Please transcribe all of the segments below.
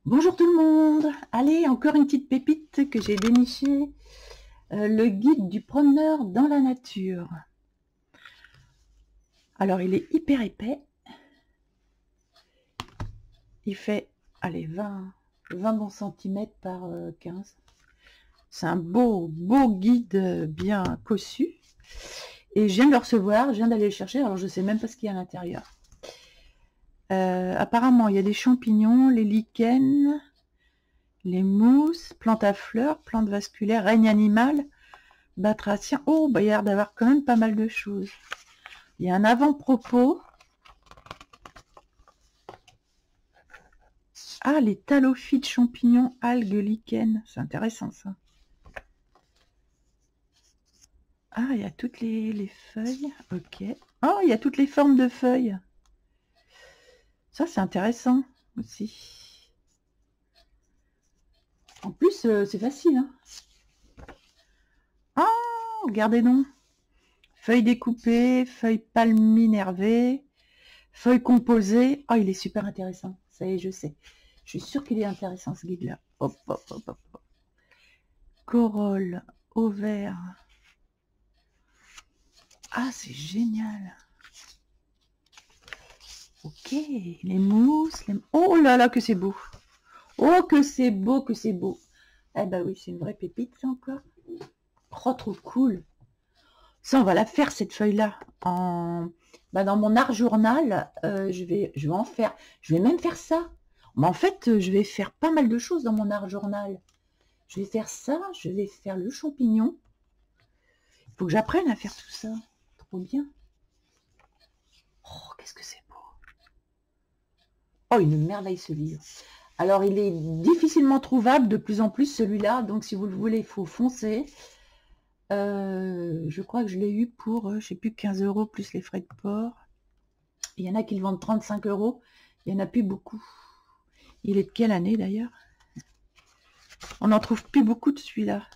Bonjour tout le monde. Allez, encore une petite pépite que j'ai dénichée. Le guide du promeneur dans la nature. Alors, il est hyper épais. Il fait, allez, 20 bons centimètres par 15. C'est un beau guide bien cossu. Et je viens de le recevoir, je viens d'aller le chercher. Alors, je sais même pas ce qu'il y a à l'intérieur. Apparemment, il y a des champignons, les lichens, les mousses, plantes à fleurs, plantes vasculaires, règne animal, batracien. Oh, bah, il y a l'air d'avoir quand même pas mal de choses. Il y a un avant-propos. Ah, les talophytes, champignons, algues, lichens. C'est intéressant, ça. Ah, il y a toutes les feuilles. Ok. Oh, il y a toutes les formes de feuilles. Ça, c'est intéressant aussi. En plus, c'est facile. Hein. Oh, regardez donc. Feuilles découpées, feuilles palminervées, feuilles composées. Oh, il est super intéressant. Ça y est, je sais. Je suis sûre qu'il est intéressant, ce guide-là. Hop, hop, hop, hop. Corolle, ovaire. Ah, c'est génial. Ok, les mousses. Oh là là, que c'est beau. Oh, que c'est beau, que c'est beau. Eh ben oui, c'est une vraie pépite, ça encore. Oh, trop cool. Ça, on va la faire, cette feuille-là. Dans mon art journal, je vais en faire. Je vais même faire ça. Mais en fait, je vais faire pas mal de choses dans mon art journal. Je vais faire ça, je vais faire le champignon. Il faut que j'apprenne à faire tout ça. Trop bien. Oh, qu'est-ce que c'est beau. Oh, une merveille ce livre. Alors, il est difficilement trouvable de plus en plus celui-là. Donc, si vous le voulez, il faut foncer. Je crois que je l'ai eu pour, je sais plus, 15 € plus les frais de port. Il y en a qui le vendent 35 €. Il n'y en a plus beaucoup. Il est de quelle année d'ailleurs? On n'en trouve plus beaucoup de celui-là.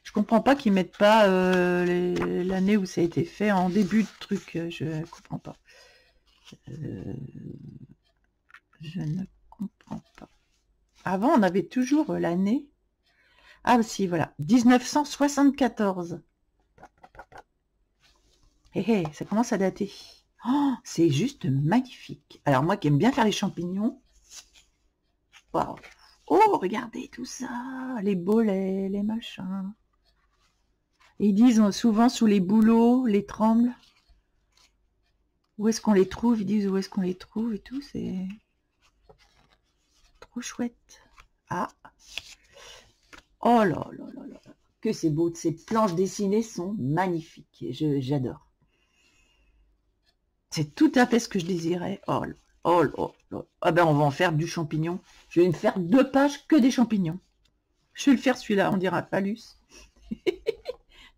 Je comprends pas qu'ils mettent pas l'année où ça a été fait en début de truc. Je comprends pas. Je ne comprends pas. Avant, on avait toujours l'année. Ah si, voilà. 1974. Hé hé, ça commence à dater. Oh, c'est juste magnifique. Alors moi qui aime bien faire les champignons. Waouh. Oh, regardez tout ça. Les bolets, les machins. Et ils disent souvent sous les bouleaux, les trembles. Où est-ce qu'on les trouve? Ils disent où est-ce qu'on les trouve et tout. C'est trop chouette. Ah. Oh là là là là. Que c'est beau. Ces planches dessinées sont magnifiques. J'adore. C'est tout à fait ce que je désirais. Oh là, oh là, là. Ah ben on va en faire du champignon. Je vais me faire 2 pages que des champignons. Je vais le faire celui-là, on dira phallus.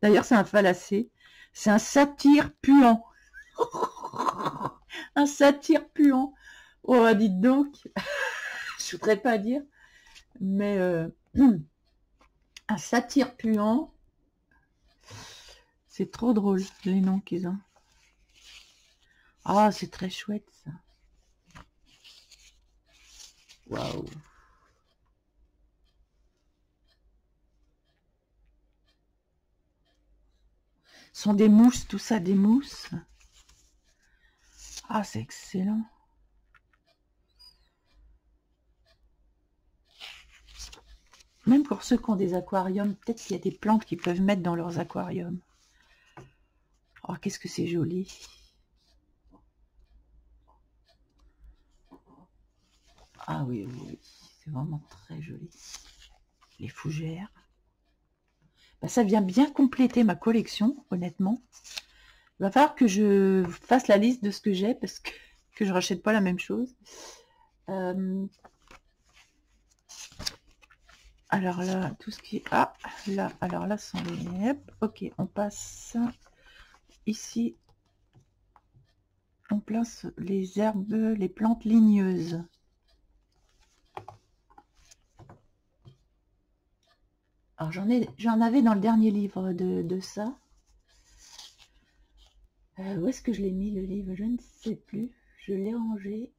D'ailleurs, c'est un phallacé. C'est un satyre puant. Un satyre puant. Oh, dites donc. Je voudrais pas dire. Mais un satyre puant. C'est trop drôle, les noms qu'ils ont. Ah, c'est très chouette, ça. Waouh. Ce sont des mousses, tout ça, des mousses. Ah, c'est excellent. Même pour ceux qui ont des aquariums, peut-être qu'il y a des plantes qu'ils peuvent mettre dans leurs aquariums. Oh, qu'est-ce que c'est joli. Ah oui, oui, oui. C'est vraiment très joli. Les fougères. Bah, ça vient bien compléter ma collection, honnêtement. Il va falloir que je fasse la liste de ce que j'ai parce que je rachète pas la même chose. Alors là, tout ce qui est... Ah, là, alors là, ce sont les... Ok, on passe ici. On place les herbes, les plantes ligneuses. Alors j'en avais dans le dernier livre de ça. Où est-ce que je l'ai mis le livre? Je ne sais plus. Je l'ai rangé.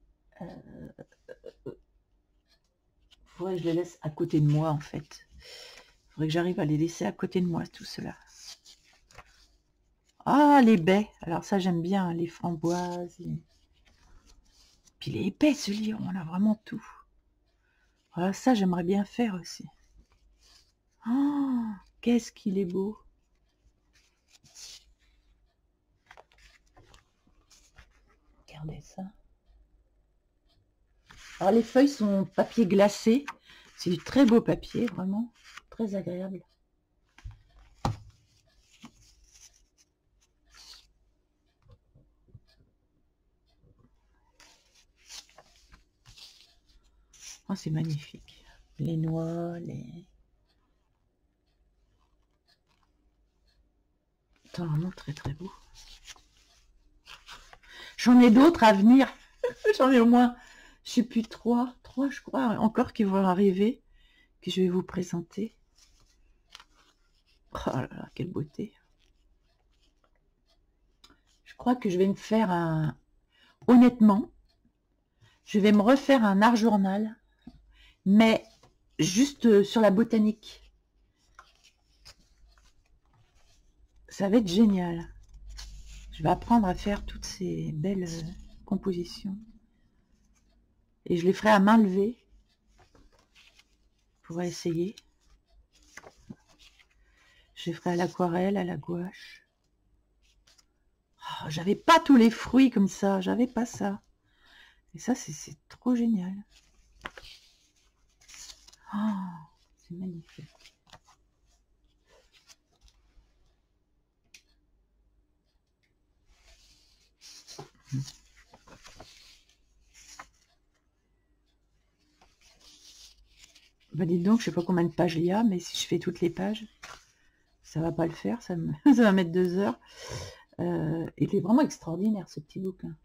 Faudrait que je les laisse à côté de moi en fait. Faudrait que j'arrive à les laisser à côté de moi tout cela. Ah, les baies. Alors ça j'aime bien, les framboises. Puis il est épais ce livre, on a vraiment tout. Voilà, ça j'aimerais bien faire aussi. Oh, qu'est-ce qu'il est beau. Regardez ça. Alors les feuilles sont papier glacé. C'est du très beau papier, vraiment. Très agréable. Oh, c'est magnifique. Les noix, les... C'est vraiment très très beau. J'en ai d'autres à venir. J'en ai au moins, je sais plus, trois je crois, encore qui vont arriver, que je vais vous présenter. Oh là là, quelle beauté. Je crois que je vais me faire un... Honnêtement, je vais me refaire un art journal, mais juste sur la botanique. Ça va être génial. Je vais apprendre à faire toutes ces belles compositions. Et je les ferai à main levée. Je pourrais essayer. Je les ferai à l'aquarelle, à la gouache. Oh, j'avais pas tous les fruits comme ça. J'avais pas ça. Et ça, c'est trop génial. Oh, c'est magnifique. Bah dites donc, je sais pas combien de pages il y a, mais si je fais toutes les pages, ça va pas le faire, ça va mettre 2 heures. Il est vraiment extraordinaire ce petit bouquin.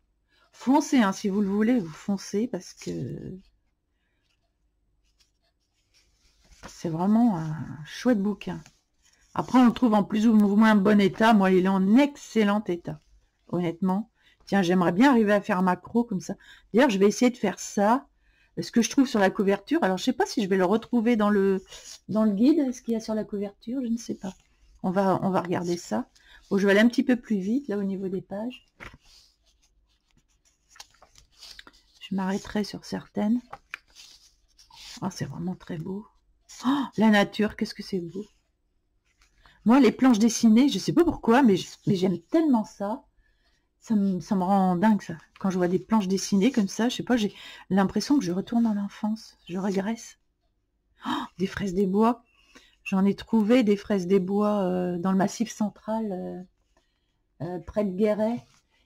Foncez, hein, si vous le voulez, vous foncez parce que c'est vraiment un chouette bouquin. Après, on le trouve en plus ou moins bon état. Moi, il est en excellent état, honnêtement. Tiens, j'aimerais bien arriver à faire un macro comme ça. D'ailleurs, je vais essayer de faire ça. Ce que je trouve sur la couverture. Alors, je sais pas si je vais le retrouver dans le guide. Ce qu'il y a sur la couverture, je ne sais pas. On va regarder ça. Bon, je vais aller un petit peu plus vite, là, au niveau des pages. Je m'arrêterai sur certaines. Oh, c'est vraiment très beau. Oh, la nature, qu'est-ce que c'est beau. Moi, les planches dessinées, je sais pas pourquoi, mais j'aime tellement ça. Ça me rend dingue, ça. Quand je vois des planches dessinées comme ça, je sais pas, j'ai l'impression que je retourne en enfance. Je régresse. Oh, des fraises des bois. J'en ai trouvé des fraises des bois dans le Massif central, près de Guéret.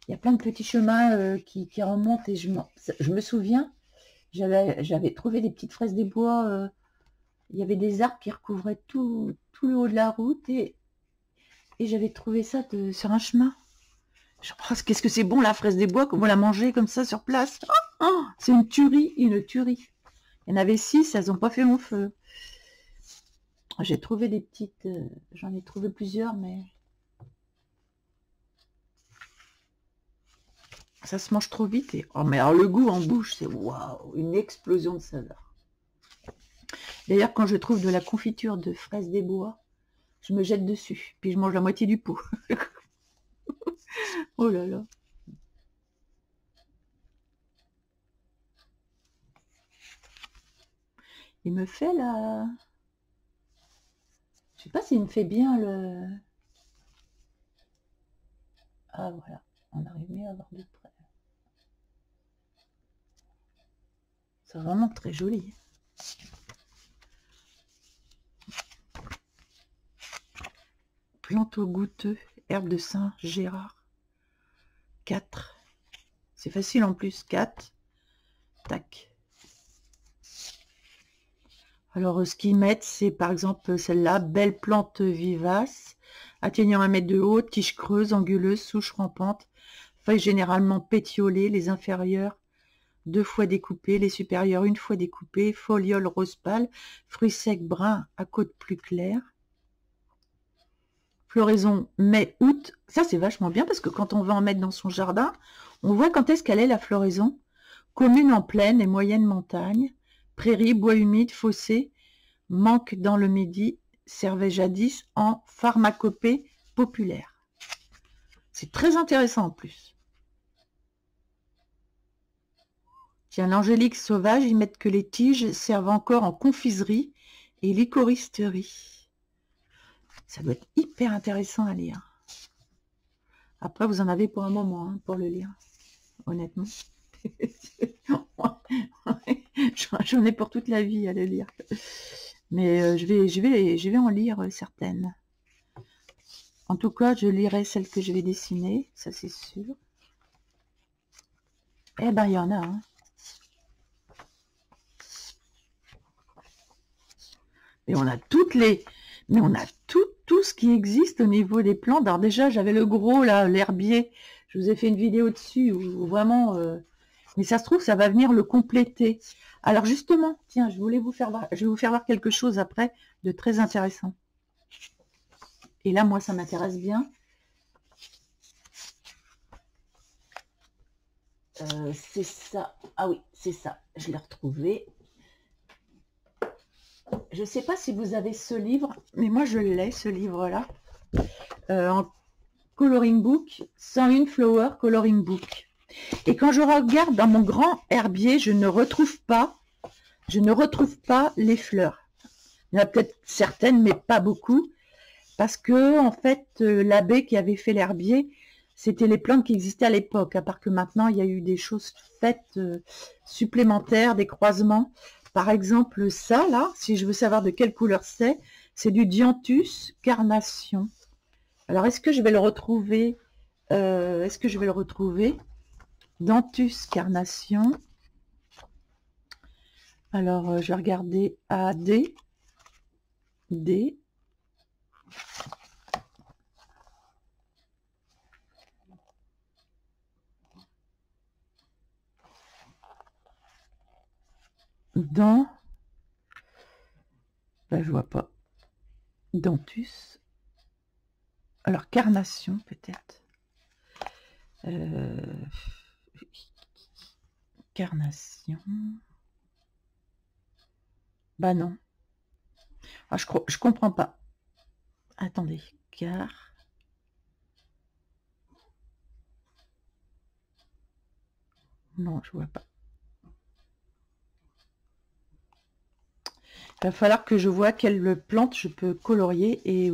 Il y a plein de petits chemins qui remontent et je me souviens, j'avais trouvé des petites fraises des bois. Il y avait des arbres qui recouvraient tout le haut de la route et j'avais trouvé ça sur un chemin. Oh, qu'est-ce que c'est bon la fraise des bois, comment la manger comme ça sur place. Oh, oh, c'est une tuerie, une tuerie. Il y en avait 6, elles n'ont pas fait long feu. J'ai trouvé des petites, j'en ai trouvé plusieurs, mais ça se mange trop vite. Et... oh, mais alors le goût en bouche, c'est waouh, une explosion de saveur. D'ailleurs, quand je trouve de la confiture de fraises des bois, je me jette dessus, puis je mange la moitié du pot. Oh là là. Il me fait la... Je sais pas s'il me fait bien le... Ah voilà, on arrive mieux à voir de près. C'est vraiment très joli. Plantes au goûteux, herbe de Saint-Gérard. 4. C'est facile en plus, 4. Tac. Alors, ce qu'ils mettent, c'est par exemple celle-là, belle plante vivace, atteignant 1 mètre de haut, tige creuse, anguleuse, souche rampante, feuilles généralement pétiolées, les inférieures 2 fois découpées, les supérieures 1 fois découpées, folioles rose pâle, fruits secs bruns à côte plus claire. floraison mai-août. Ça, c'est vachement bien parce que quand on va en mettre dans son jardin, on voit quand est-ce qu'elle est la floraison. Commune en plaine et moyenne montagne, prairies, bois humides, fossés, manque dans le Midi, servait jadis en pharmacopée populaire. C'est très intéressant en plus. Tiens, l'angélique sauvage, ils mettent que les tiges servent encore en confiserie et licoristerie. Ça doit être hyper intéressant à lire. Après, vous en avez pour un moment, hein, pour le lire, honnêtement. J'en ai pour toute la vie à le lire. Mais je vais en lire certaines. En tout cas, je lirai celles que je vais dessiner, ça c'est sûr. Eh ben, il y en a, hein. Et on a toutes les... Mais on a tout ce qui existe au niveau des plantes. Alors déjà, j'avais le gros, là, l'herbier. Je vous ai fait une vidéo dessus où vraiment... Mais ça se trouve, ça va venir le compléter. Alors justement, tiens, je vais vous faire voir quelque chose après de très intéressant. Et là, moi, ça m'intéresse bien. C'est ça. Ah oui, c'est ça. Je l'ai retrouvé. Je ne sais pas si vous avez ce livre, mais moi, je l'ai, ce livre-là. En coloring book, 101 Flower Coloring Book. Et quand je regarde dans mon grand herbier, je ne retrouve pas les fleurs. Il y en a peut-être certaines, mais pas beaucoup. Parce que, en fait, l'abbé qui avait fait l'herbier, c'était les plantes qui existaient à l'époque. À part que maintenant, il y a eu des choses faites supplémentaires, des croisements. Par exemple, ça, là, si je veux savoir de quelle couleur c'est du Dianthus carnation. Alors, est-ce que je vais le retrouver Dianthus carnation. Alors, je vais regarder AD. D. Dans... Ben, je vois pas. Dianthus. Alors, carnation, peut-être. Carnation. Bah non. Ah, je comprends pas. Attendez. Car. Non, je vois pas. Il va falloir que je vois quelle plante je peux colorier et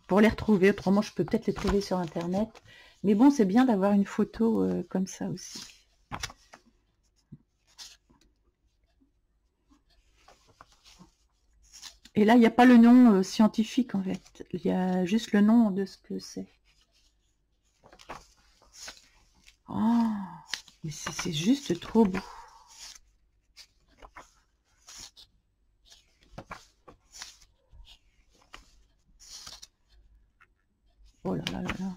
pour les retrouver. Autrement, je peux peut-être les trouver sur Internet. Mais bon, c'est bien d'avoir une photo comme ça aussi. Et là, il n'y a pas le nom scientifique, en fait. Il y a juste le nom de ce que c'est. Oh, mais c'est juste trop beau. Oh là là là là.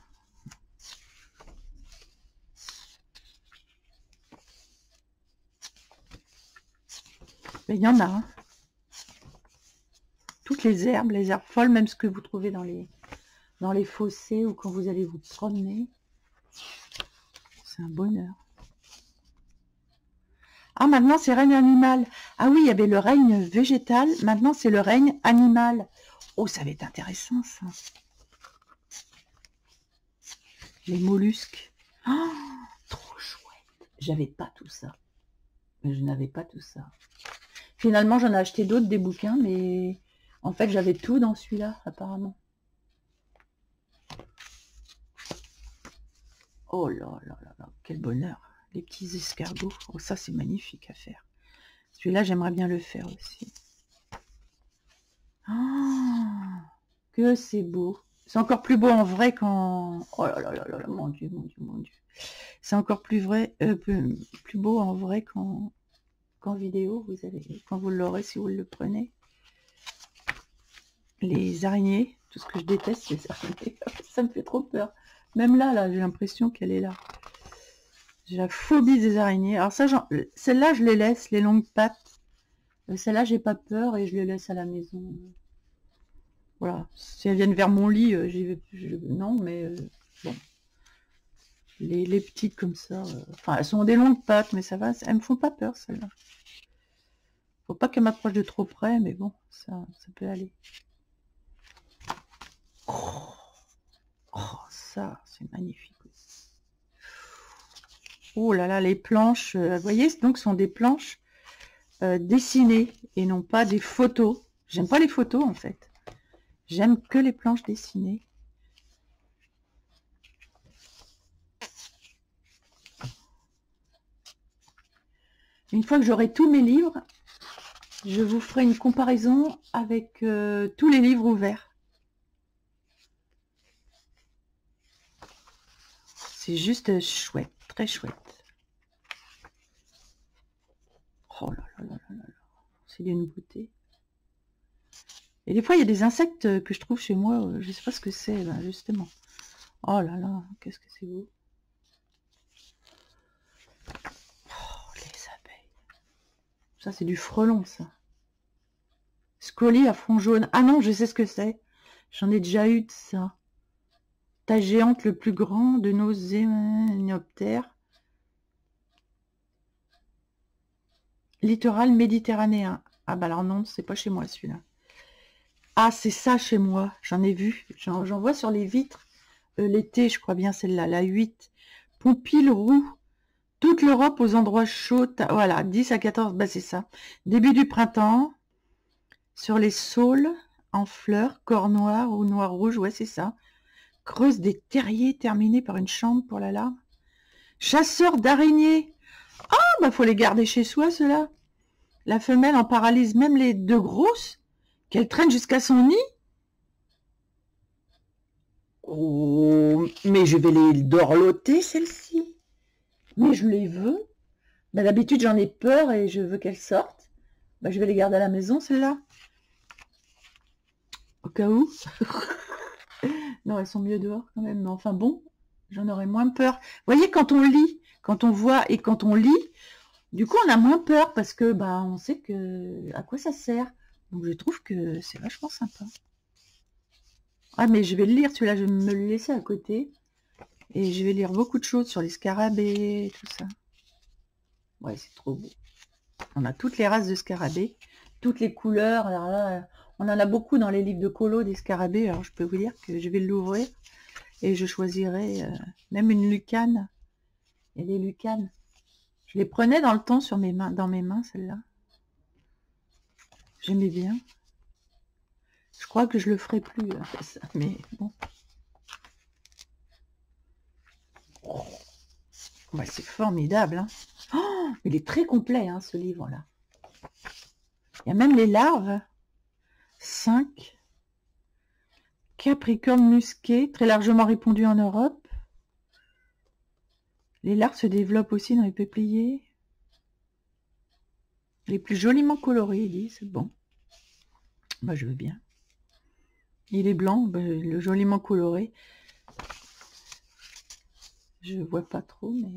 Mais il y en a, hein. Toutes les herbes folles, même ce que vous trouvez dans les fossés ou quand vous allez vous promener. C'est un bonheur. Ah, maintenant, c'est règne animal. Ah oui, il y avait le règne végétal. Maintenant, c'est le règne animal. Oh, ça va être intéressant, ça. Les mollusques. Oh, trop chouette. J'avais pas tout ça. Je n'avais pas tout ça. Finalement, j'en ai acheté d'autres, des bouquins, mais en fait, j'avais tout dans celui-là, apparemment. Oh là là là là, quel bonheur. Les petits escargots. Oh, ça, c'est magnifique à faire. Celui-là, j'aimerais bien le faire aussi. Ah, que c'est beau. C'est encore plus beau en vrai qu'en... Oh là là là là, mon Dieu, mon Dieu, mon Dieu. C'est encore plus vrai, plus beau en vrai qu'en vidéo. Vous allez, quand vous l'aurez, si vous le prenez. Les araignées, tout ce que je déteste, les araignées. Ça me fait trop peur. Même là, j'ai l'impression qu'elle est là. J'ai la phobie des araignées. Alors ça, celle-là, je les laisse, les longues pattes. Celle-là, j'ai pas peur et je les laisse à la maison. Voilà, si elles viennent vers mon lit, j'y vais, non, mais bon. Les petites comme ça, enfin, elles sont des longues pattes, mais ça va, elles me font pas peur, celles-là. Faut pas qu'elles m'approchent de trop près, mais bon, ça peut aller. Oh, ça, c'est magnifique. Oh là là, les planches, vous voyez, donc ce sont des planches dessinées et non pas des photos. J'aime pas les photos, en fait. J'aime que les planches dessinées. Une fois que j'aurai tous mes livres, je vous ferai une comparaison avec tous les livres ouverts. C'est juste chouette, très chouette. Oh là là là là là, c'est d'une beauté. Et des fois, il y a des insectes que je trouve chez moi, je ne sais pas ce que c'est, ben, justement. Oh là là, qu'est-ce que c'est beau. Oh, les abeilles. Ça, c'est du frelon, ça. Scolie à front jaune. Ah non, je sais ce que c'est. J'en ai déjà eu de ça. Tache géante, le plus grand de nos héménoptères. Littoral méditerranéen. Ah bah alors non, c'est pas chez moi celui-là. Ah, c'est ça chez moi. J'en ai vu. J'en vois sur les vitres. L'été, je crois bien celle-là, la 8. Pompile roux. Toute l'Europe aux endroits chauds. Voilà, 10 à 14, bah c'est ça. Début du printemps. Sur les saules, en fleurs, corps noir ou noir-rouge, ouais c'est ça. Creuse des terriers terminés par une chambre pour la larve. Chasseur d'araignées. Ah, bah faut les garder chez soi, ceux-là. La femelle en paralyse même les deux grosses, qu'elle traîne jusqu'à son nid. Oh, mais je vais les dorloter, celles-ci. Mais je les veux. Bah, d'habitude, j'en ai peur et je veux qu'elles sortent. Bah, je vais les garder à la maison, celles-là. Au cas où. Non, elles sont mieux dehors quand même. Mais enfin bon, j'en aurais moins peur. Vous voyez, quand on lit, quand on voit et quand on lit, du coup, on a moins peur parce que bah, on sait que à quoi ça sert. Donc, je trouve que c'est vachement sympa. Ah, mais je vais le lire, celui-là, je vais me le laisser à côté. Et je vais lire beaucoup de choses sur les scarabées, tout ça. Ouais, c'est trop beau. On a toutes les races de scarabées, toutes les couleurs. Alors là, on en a beaucoup dans les livres de colo des scarabées. Alors, je peux vous dire que je vais l'ouvrir. Et je choisirai même une lucane. Il y a des lucanes. Je les prenais dans le temps sur mes mains, dans mes mains, celle-là. J'aimais bien. Je crois que je le ferai plus, ça, mais bon. Oh, ouais, c'est formidable. Hein. Oh, il est très complet, hein, ce livre-là. Il y a même les larves. 5. Capricorne musqué, très largement répandu en Europe. Les larves se développent aussi dans les peupliers. Les plus joliment colorés, ils disent. Bon. Bah, je veux bien. Il est blanc, bah, le joliment coloré. Je vois pas trop, mais...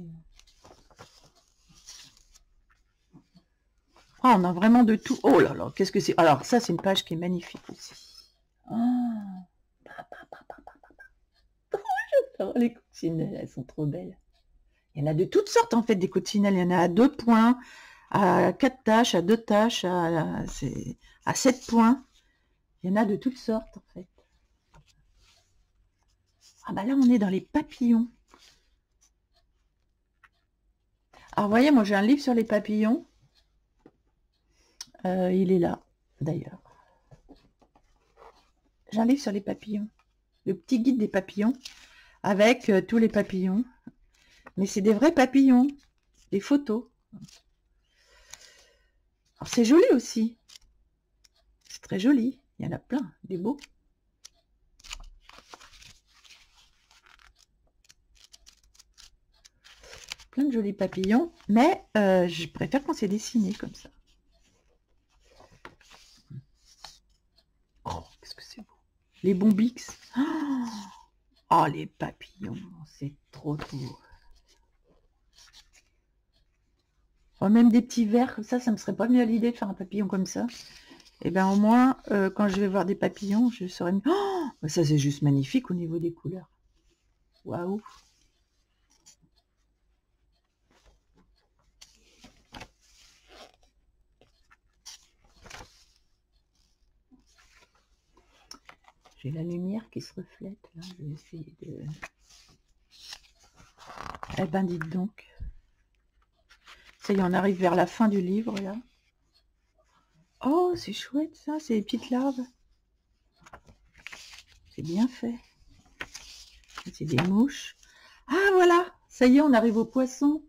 Ah, on a vraiment de tout. Oh là là, qu'est-ce que c'est? Alors, ça, c'est une page qui est magnifique aussi. Oh, les coccinelles, elles sont trop belles. Il y en a de toutes sortes, en fait, des coccinelles. Il y en a à 2 points, à 4 taches, à 2 taches, à 7 points. Il y en a de toutes sortes, en fait. Ah bah là, on est dans les papillons. Alors, vous voyez, moi, j'ai un livre sur les papillons. Il est là, d'ailleurs. J'ai un livre sur les papillons. Le petit guide des papillons, avec tous les papillons. Mais c'est des vrais papillons. Des photos. Alors, c'est joli aussi. C'est très joli. Il y en a plein, des beaux. Plein de jolis papillons. Mais je préfère quand c'est dessiné comme ça. Oh, qu'est-ce que c'est beau. Les bombix. Oh, les papillons. C'est trop beau. Oh, même des petits vers comme ça me serait pas venu à l'idée de faire un papillon comme ça. Et bien au moins, quand je vais voir des papillons, je saurai... Oh, ça c'est juste magnifique au niveau des couleurs. Waouh. J'ai la lumière qui se reflète, là. Je vais essayer de... Eh ben, dites donc. Ça y est, on arrive vers la fin du livre, là. Oh, c'est chouette, ça. C'est des petites larves. C'est bien fait. C'est des mouches. Ah, voilà. Ça y est, on arrive au poisson.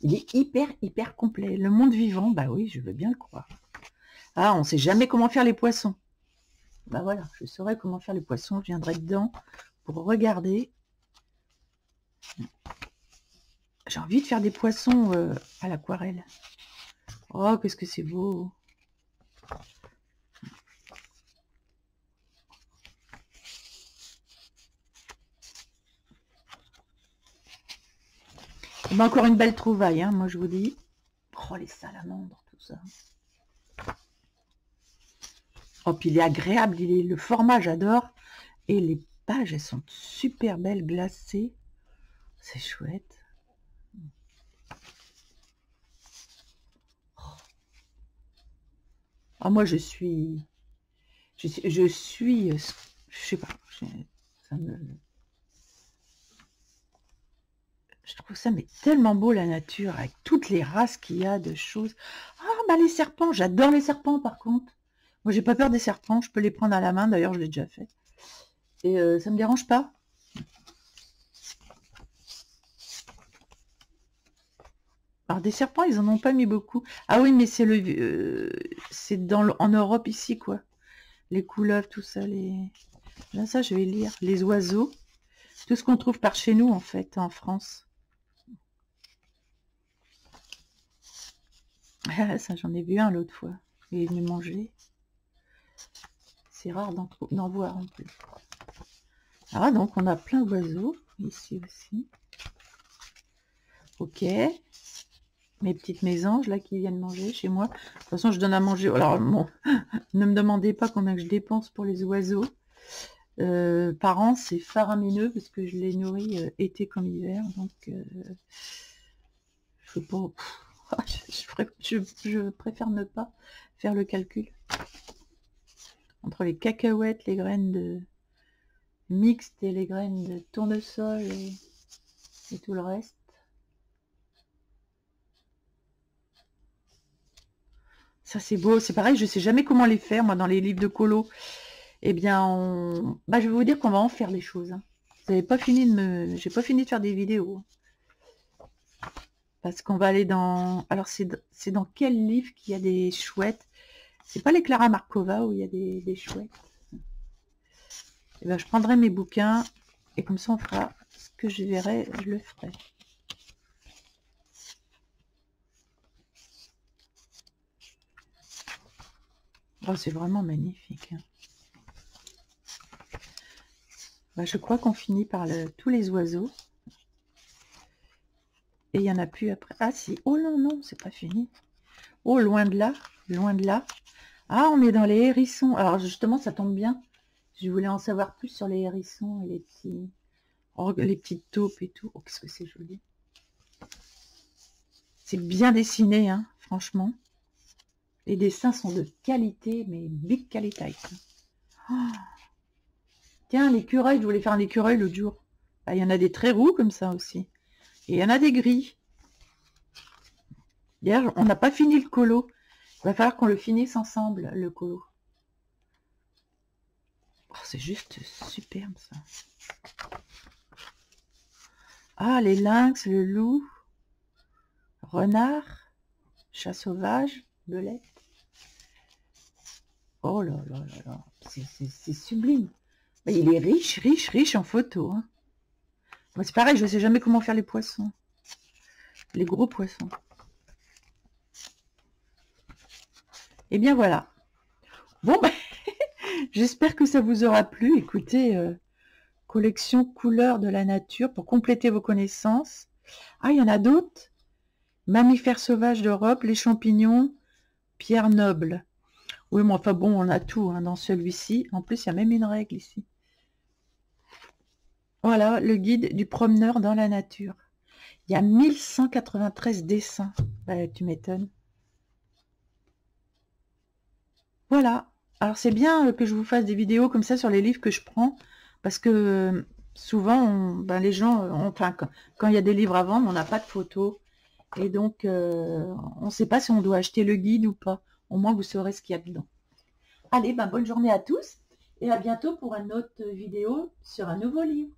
Il est hyper complet. Le monde vivant, bah oui, je veux bien le croire. Ah, on sait jamais comment faire les poissons. Bah voilà, je saurais comment faire les poissons. Je viendrai dedans pour regarder. J'ai envie de faire des poissons à l'aquarelle. Oh, qu'est-ce que c'est beau. Ben, encore une belle trouvaille, hein, moi je vous dis. Oh, les salamandres, tout ça. Oh, puis il est agréable, le format, j'adore. Et les pages, elles sont super belles, glacées. C'est chouette. Ah, moi, je sais pas, je trouve ça mais tellement beau la nature, avec toutes les races qu'il y a de choses. Ah, bah les serpents, j'adore les serpents par contre. Moi, j'ai pas peur des serpents, je peux les prendre à la main, d'ailleurs, je l'ai déjà fait. Et ça me dérange pas. Alors, des serpents, ils en ont pas mis beaucoup. Ah oui, mais c'est en Europe ici, quoi. Les couleuvres, tout ça, Là, ça, je vais lire. Les oiseaux. Tout ce qu'on trouve par chez nous, en fait, en France. Ah, ça, j'en ai vu un l'autre fois. Il est venu manger. C'est rare d'en voir en plus. Ah, donc, on a plein d'oiseaux, ici aussi. Ok. Mes petites mésanges, là, qui viennent manger chez moi. De toute façon, je donne à manger. Alors, bon, ne me demandez pas combien je dépense pour les oiseaux. Par an, c'est faramineux, parce que je les nourris été comme hiver. Donc, je sais pas... Je préfère ne pas faire le calcul. Entre les cacahuètes, les graines de mixtes et les graines de tournesol et tout le reste. Ça, c'est beau. C'est pareil, je sais jamais comment les faire, moi, dans les livres de colo. Eh bien, bah, je vais vous dire qu'on va en faire les choses. Hein. Vous n'avez pas fini J'ai pas fini de faire des vidéos. Parce qu'on va aller dans... Alors, c'est dans quel livre qu'il y a des chouettes? C'est pas les Clara Markova où il y a des chouettes. Eh ben, je prendrai mes bouquins et comme ça, on fera ce que je verrai, je le ferai. Oh, c'est vraiment magnifique. Hein. Bah, je crois qu'on finit par tous les oiseaux. Et il n'y en a plus après. Ah si, oh non, non, c'est pas fini. Oh, loin de là, loin de là. Ah, on est dans les hérissons. Alors justement, ça tombe bien. Je voulais en savoir plus sur les hérissons et les petites taupes et tout. Oh, qu'est-ce que c'est joli. C'est bien dessiné, hein, franchement. Les dessins sont de qualité, mais big qualité. Oh. Tiens, l'écureuil, je voulais faire un écureuil l'autre jour. Bah, il y en a des très roux comme ça aussi. Et il y en a des gris. D'ailleurs, on n'a pas fini le colo. Il va falloir qu'on le finisse ensemble, le colo. Oh, c'est juste superbe, ça. Ah, les lynx, le loup, renard, chat sauvage, belette. Oh là là là là, c'est sublime. Mais il est riche en photos. Hein. Moi, c'est pareil, je ne sais jamais comment faire les poissons. Les gros poissons. Et bien voilà. Bon, ben, j'espère que ça vous aura plu. Écoutez, collection couleurs de la nature pour compléter vos connaissances. Ah, il y en a d'autres. Mammifères sauvages d'Europe, les champignons, pierres nobles. Oui, mais enfin bon, on a tout hein, dans celui-ci. En plus, il y a même une règle ici. Voilà, le guide du promeneur dans la nature. Il y a 1193 dessins. Bah, tu m'étonnes. Voilà. Alors c'est bien que je vous fasse des vidéos comme ça sur les livres que je prends, parce que souvent, ben, les gens, enfin, quand il y a des livres à vendre, on n'a pas de photos. Et donc, on ne sait pas si on doit acheter le guide ou pas. Au moins, vous saurez ce qu'il y a dedans. Allez, ben, bonne journée à tous et à bientôt pour une autre vidéo sur un nouveau livre.